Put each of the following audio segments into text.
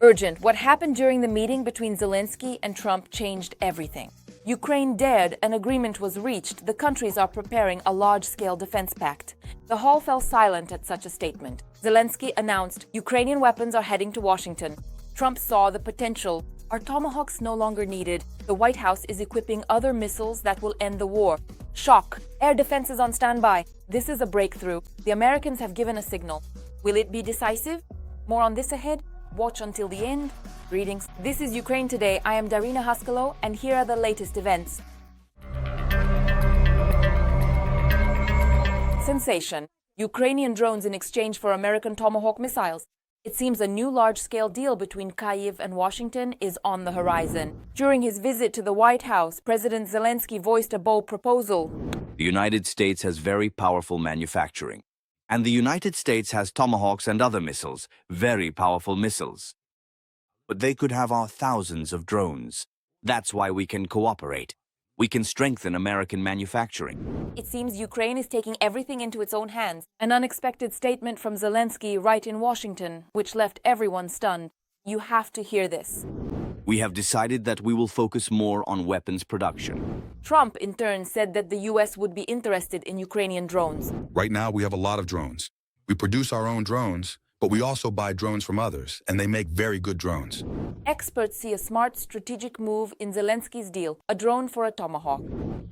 Urgent. What happened during the meeting between Zelensky and Trump changed everything. Ukraine dared, an agreement was reached. The countries are preparing a large-scale defense pact. The hall fell silent at such a statement. Zelensky announced Ukrainian weapons are heading to Washington. Trump saw the potential. Are Tomahawks no longer needed? The White House is equipping other missiles that will end the war. Shock. Air defense is on standby. This is a breakthrough. The Americans have given a signal. Will it be decisive? More on this ahead. Watch until the end. Greetings. This is Ukraine Today. I am Darina Haskalo, and here are the latest events. Sensation. Ukrainian drones in exchange for American Tomahawk missiles. It seems a new large-scale deal between Kyiv and Washington is on the horizon. During his visit to the White House, President Zelensky voiced a bold proposal. The United States has very powerful manufacturing. And the United States has Tomahawks and other missiles, very powerful missiles. But they could have our thousands of drones. That's why we can cooperate. We can strengthen American manufacturing. It seems Ukraine is taking everything into its own hands. An unexpected statement from Zelensky right in Washington, which left everyone stunned. You have to hear this. We have decided that we will focus more on weapons production. Trump, in turn, said that the U.S. would be interested in Ukrainian drones. Right now, we have a lot of drones. We produce our own drones, but we also buy drones from others, and they make very good drones. Experts see a smart strategic move in Zelensky's deal, a drone for a Tomahawk.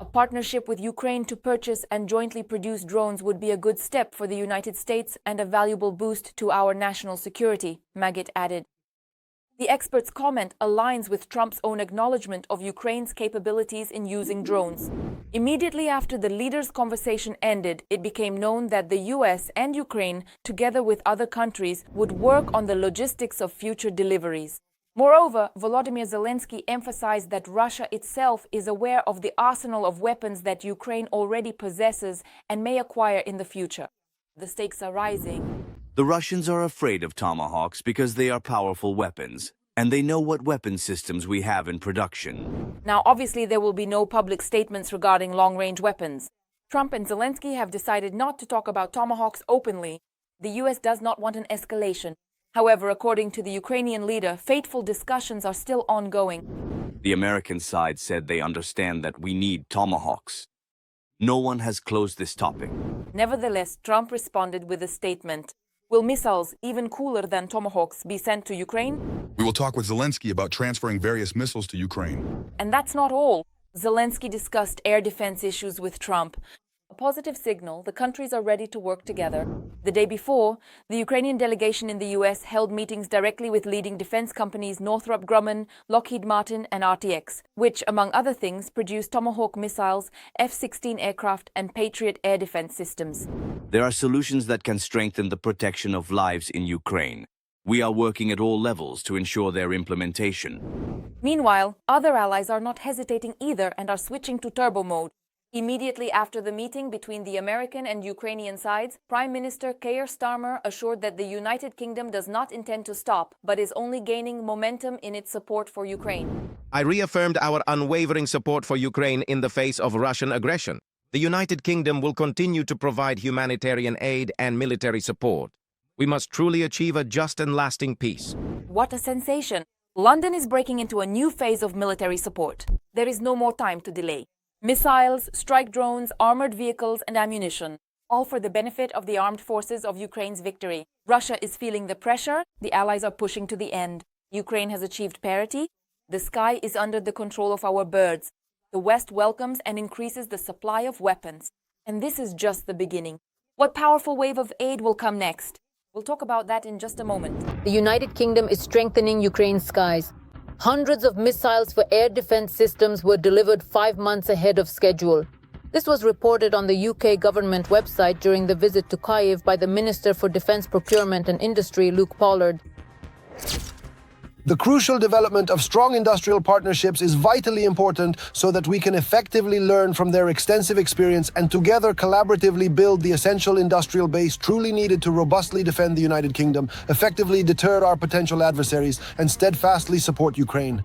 A partnership with Ukraine to purchase and jointly produce drones would be a good step for the United States and a valuable boost to our national security, Magid added. The expert's comment aligns with Trump's own acknowledgement of Ukraine's capabilities in using drones. Immediately after the leaders' conversation ended, it became known that the U.S. and Ukraine, together with other countries, would work on the logistics of future deliveries. Moreover, Volodymyr Zelensky emphasized that Russia itself is aware of the arsenal of weapons that Ukraine already possesses and may acquire in the future. The stakes are rising. The Russians are afraid of Tomahawks because they are powerful weapons, and they know what weapon systems we have in production. Now, obviously, there will be no public statements regarding long-range weapons. Trump and Zelensky have decided not to talk about Tomahawks openly. The U.S. does not want an escalation. However, according to the Ukrainian leader, fateful discussions are still ongoing. The American side said they understand that we need Tomahawks. No one has closed this topic. Nevertheless, Trump responded with a statement. Will missiles, even cooler than Tomahawks, be sent to Ukraine? We will talk with Zelensky about transferring various missiles to Ukraine. And that's not all. Zelensky discussed air defense issues with Trump. A positive signal, the countries are ready to work together. The day before, the Ukrainian delegation in the U.S. held meetings directly with leading defense companies Northrop Grumman, Lockheed Martin, and RTX, which, among other things, produce Tomahawk missiles, F-16 aircraft, and Patriot air defense systems. There are solutions that can strengthen the protection of lives in Ukraine. We are working at all levels to ensure their implementation. Meanwhile, other allies are not hesitating either and are switching to turbo mode. Immediately after the meeting between the American and Ukrainian sides, Prime Minister Keir Starmer assured that the United Kingdom does not intend to stop, but is only gaining momentum in its support for Ukraine. I reaffirmed our unwavering support for Ukraine in the face of Russian aggression. The United Kingdom will continue to provide humanitarian aid and military support. We must truly achieve a just and lasting peace. What a sensation! London is breaking into a new phase of military support. There is no more time to delay. Missiles, strike drones, armored vehicles, and ammunition, all for the benefit of the armed forces of Ukraine's victory. Russia is feeling the pressure, the allies are pushing to the end. Ukraine has achieved parity. The sky is under the control of our birds. The West welcomes and increases the supply of weapons. And this is just the beginning. What powerful wave of aid will come next? We'll talk about that in just a moment. The United Kingdom is strengthening Ukraine's skies. Hundreds of missiles for air defense systems were delivered 5 months ahead of schedule. This was reported on the UK government website during the visit to Kyiv by the Minister for Defense Procurement and Industry, Luke Pollard. The crucial development of strong industrial partnerships is vitally important so that we can effectively learn from their extensive experience and together collaboratively build the essential industrial base truly needed to robustly defend the United Kingdom, effectively deter our potential adversaries, and steadfastly support Ukraine.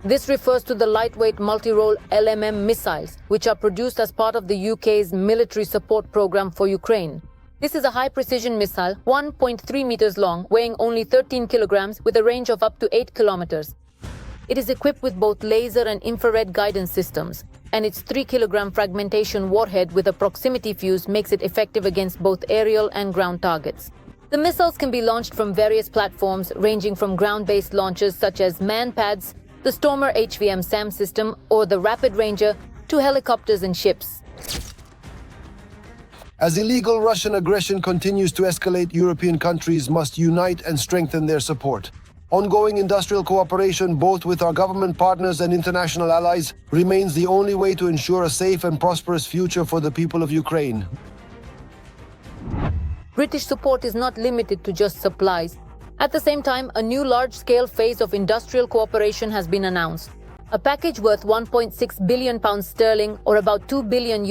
This refers to the lightweight multi-role LMM missiles, which are produced as part of the UK's military support program for Ukraine. This is a high-precision missile, 1.3 meters long, weighing only 13 kilograms with a range of up to 8 kilometers. It is equipped with both laser and infrared guidance systems, and its 3-kilogram fragmentation warhead with a proximity fuse makes it effective against both aerial and ground targets. The missiles can be launched from various platforms, ranging from ground-based launchers such as MAN-PADS, the Stormer HVM SAM system, or the Rapid Ranger, to helicopters and ships. As illegal Russian aggression continues to escalate, European countries must unite and strengthen their support. Ongoing industrial cooperation, both with our government partners and international allies, remains the only way to ensure a safe and prosperous future for the people of Ukraine. British support is not limited to just supplies. At the same time, a new large-scale phase of industrial cooperation has been announced. A package worth £1.6 billion or about $2 billion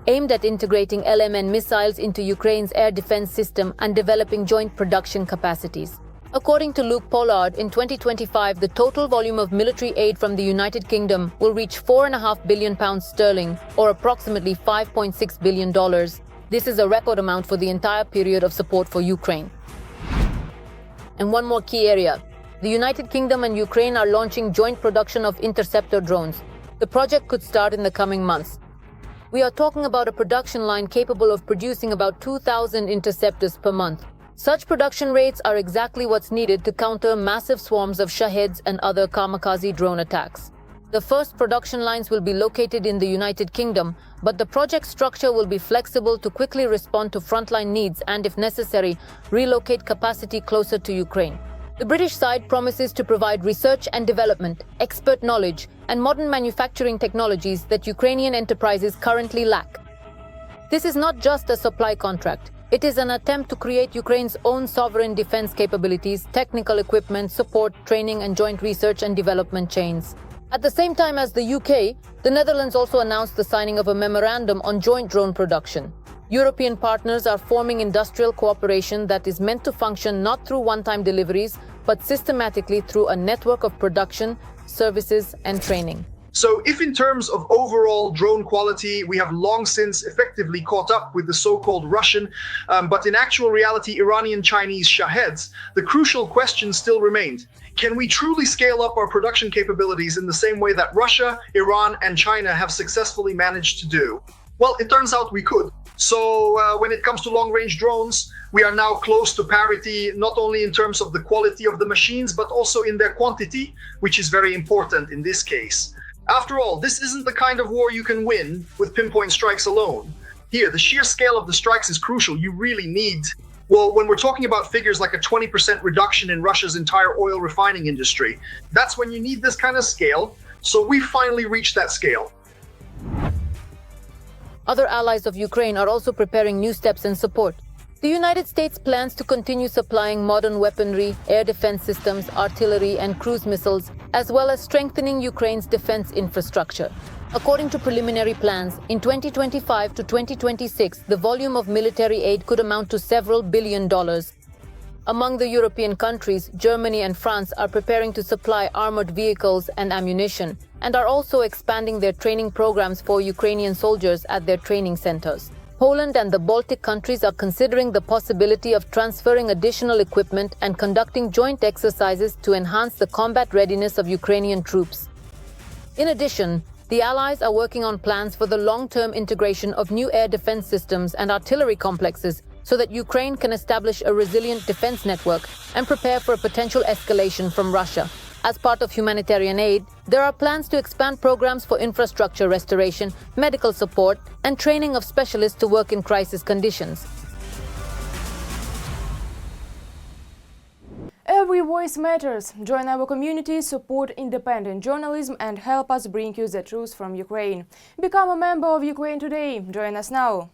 aimed at integrating LMN missiles into Ukraine's air defense system and developing joint production capacities. According to Luke Pollard, in 2025, the total volume of military aid from the United Kingdom will reach £4.5 billion or approximately $5.6 billion. This is a record amount for the entire period of support for Ukraine. And one more key area. The United Kingdom and Ukraine are launching joint production of interceptor drones. The project could start in the coming months. We are talking about a production line capable of producing about 2,000 interceptors per month. Such production rates are exactly what's needed to counter massive swarms of Shaheds and other kamikaze drone attacks. The first production lines will be located in the United Kingdom, but the project structure will be flexible to quickly respond to frontline needs and, if necessary, relocate capacity closer to Ukraine. The British side promises to provide research and development, expert knowledge, and modern manufacturing technologies that Ukrainian enterprises currently lack. This is not just a supply contract. It is an attempt to create Ukraine's own sovereign defense capabilities, technical equipment, support, training, and joint research and development chains. At the same time as the UK, the Netherlands also announced the signing of a memorandum on joint drone production. European partners are forming industrial cooperation that is meant to function not through one-time deliveries, but systematically through a network of production, services, and training. So if in terms of overall drone quality, we have long since effectively caught up with the so-called Russian, but in actual reality, Iranian-Chinese Shaheds, the crucial question still remained. Can we truly scale up our production capabilities in the same way that Russia, Iran, and China have successfully managed to do? Well, it turns out we could. So when it comes to long-range drones, we are now close to parity, not only in terms of the quality of the machines, but also in their quantity, which is very important in this case. After all, this isn't the kind of war you can win with pinpoint strikes alone. Here, the sheer scale of the strikes is crucial. You really need, well, when we're talking about figures like a 20% reduction in Russia's entire oil refining industry, that's when you need this kind of scale. So we finally reached that scale. Other allies of Ukraine are also preparing new steps in support. The United States plans to continue supplying modern weaponry, air defense systems, artillery, and cruise missiles, as well as strengthening Ukraine's defense infrastructure. According to preliminary plans, in 2025 to 2026, the volume of military aid could amount to several $billion. Among the European countries, Germany and France are preparing to supply armored vehicles and ammunition, and are also expanding their training programs for Ukrainian soldiers at their training centers. Poland and the Baltic countries are considering the possibility of transferring additional equipment and conducting joint exercises to enhance the combat readiness of Ukrainian troops. In addition, the allies are working on plans for the long-term integration of new air defense systems and artillery complexes so that Ukraine can establish a resilient defense network and prepare for a potential escalation from Russia. As part of humanitarian aid, there are plans to expand programs for infrastructure restoration, medical support, and training of specialists to work in crisis conditions. Every voice matters. Join our community, support independent journalism, and help us bring you the truth from Ukraine. Become a member of Ukraine Today. Join us now.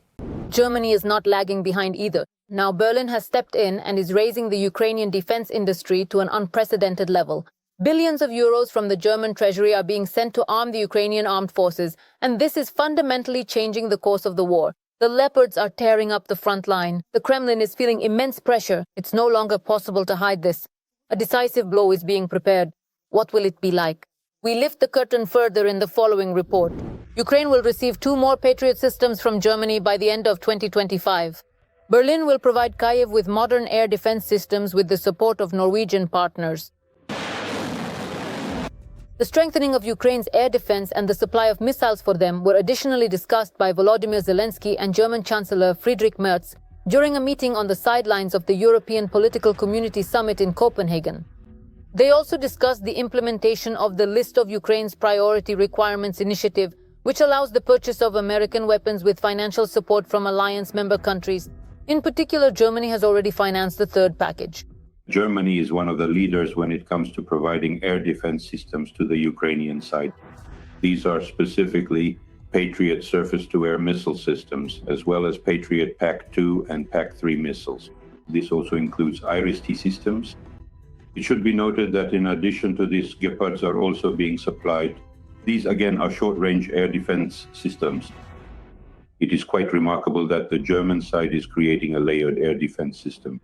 Germany is not lagging behind either. Now Berlin has stepped in and is raising the Ukrainian defense industry to an unprecedented level. Billions of euros from the German treasury are being sent to arm the Ukrainian armed forces, and this is fundamentally changing the course of the war. The leopards are tearing up the front line. The Kremlin is feeling immense pressure. It's no longer possible to hide this. A decisive blow is being prepared. What will it be like? We lift the curtain further in the following report. Ukraine will receive 2 more Patriot systems from Germany by the end of 2025. Berlin will provide Kyiv with modern air defense systems with the support of Norwegian partners. The strengthening of Ukraine's air defense and the supply of missiles for them were additionally discussed by Volodymyr Zelensky and German Chancellor Friedrich Merz during a meeting on the sidelines of the European Political Community Summit in Copenhagen. They also discussed the implementation of the List of Ukraine's Priority Requirements initiative, which allows the purchase of American weapons with financial support from alliance member countries. In particular, Germany has already financed the third package. Germany is one of the leaders when it comes to providing air defense systems to the Ukrainian side. These are specifically Patriot surface-to-air missile systems, as well as Patriot PAC-2 and PAC-3 missiles. This also includes IRIS-T systems. It should be noted that in addition to these, Gepards are also being supplied. These, again, are short-range air defense systems. It is quite remarkable that the German side is creating a layered air defense system.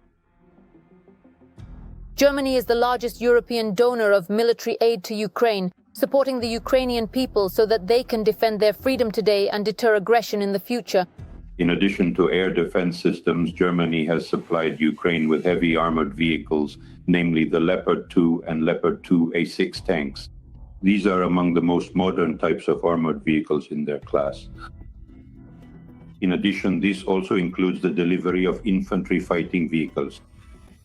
Germany is the largest European donor of military aid to Ukraine, supporting the Ukrainian people so that they can defend their freedom today and deter aggression in the future. In addition to air defense systems, Germany has supplied Ukraine with heavy armored vehicles, namely the Leopard 2 and Leopard 2 A6 tanks. These are among the most modern types of armored vehicles in their class. In addition, this also includes the delivery of infantry fighting vehicles.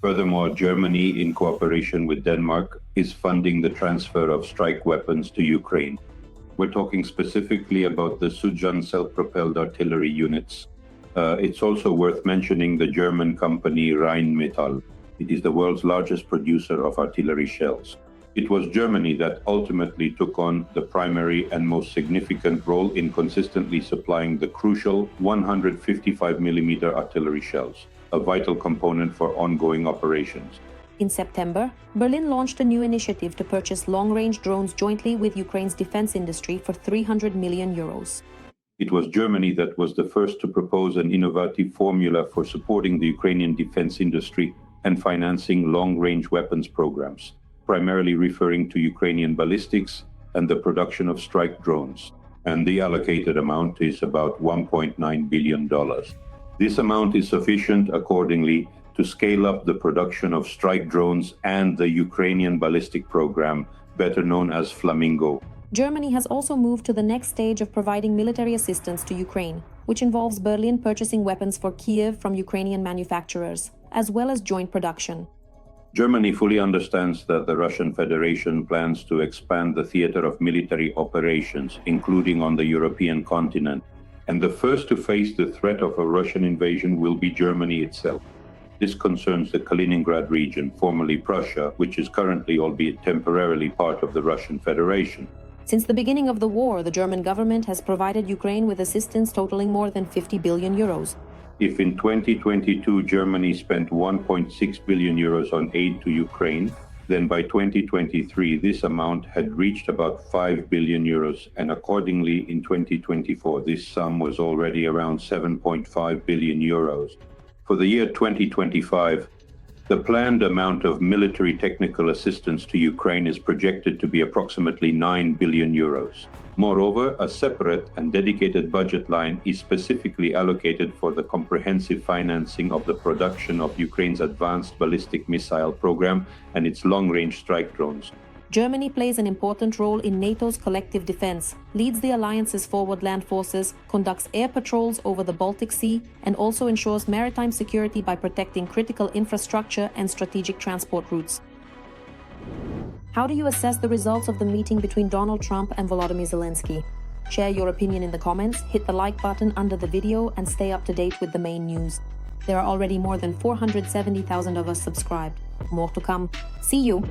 Furthermore, Germany, in cooperation with Denmark, is funding the transfer of strike weapons to Ukraine. We're talking specifically about the Sujan self-propelled artillery units. It's also worth mentioning the German company Rheinmetall. It is the world's largest producer of artillery shells. It was Germany that ultimately took on the primary and most significant role in consistently supplying the crucial 155mm artillery shells, a vital component for ongoing operations. In September, Berlin launched a new initiative to purchase long-range drones jointly with Ukraine's defense industry for 300 million euros. It was Germany that was the first to propose an innovative formula for supporting the Ukrainian defense industry and financing long-range weapons programs, primarily referring to Ukrainian ballistics and the production of strike drones. And the allocated amount is about $1.9 billion. This amount is sufficient, accordingly, to scale up the production of strike drones and the Ukrainian ballistic program, better known as Flamingo. Germany has also moved to the next stage of providing military assistance to Ukraine, which involves Berlin purchasing weapons for Kyiv from Ukrainian manufacturers, as well as joint production. Germany fully understands that the Russian Federation plans to expand the theater of military operations, including on the European continent, and the first to face the threat of a Russian invasion will be Germany itself. This concerns the Kaliningrad region, formerly Prussia, which is currently, albeit temporarily, part of the Russian Federation. Since the beginning of the war, the German government has provided Ukraine with assistance totaling more than 50 billion euros. If in 2022 Germany spent 1.6 billion euros on aid to Ukraine, then by 2023 this amount had reached about 5 billion euros, and accordingly in 2024 this sum was already around 7.5 billion euros. For the year 2025, the planned amount of military technical assistance to Ukraine is projected to be approximately 9 billion euros. Moreover, a separate and dedicated budget line is specifically allocated for the comprehensive financing of the production of Ukraine's advanced ballistic missile program and its long-range strike drones. Germany plays an important role in NATO's collective defense, leads the alliance's forward land forces, conducts air patrols over the Baltic Sea, and also ensures maritime security by protecting critical infrastructure and strategic transport routes. How do you assess the results of the meeting between Donald Trump and Volodymyr Zelensky? Share your opinion in the comments, hit the like button under the video, and stay up to date with the main news. There are already more than 470,000 of us subscribed. More to come. See you!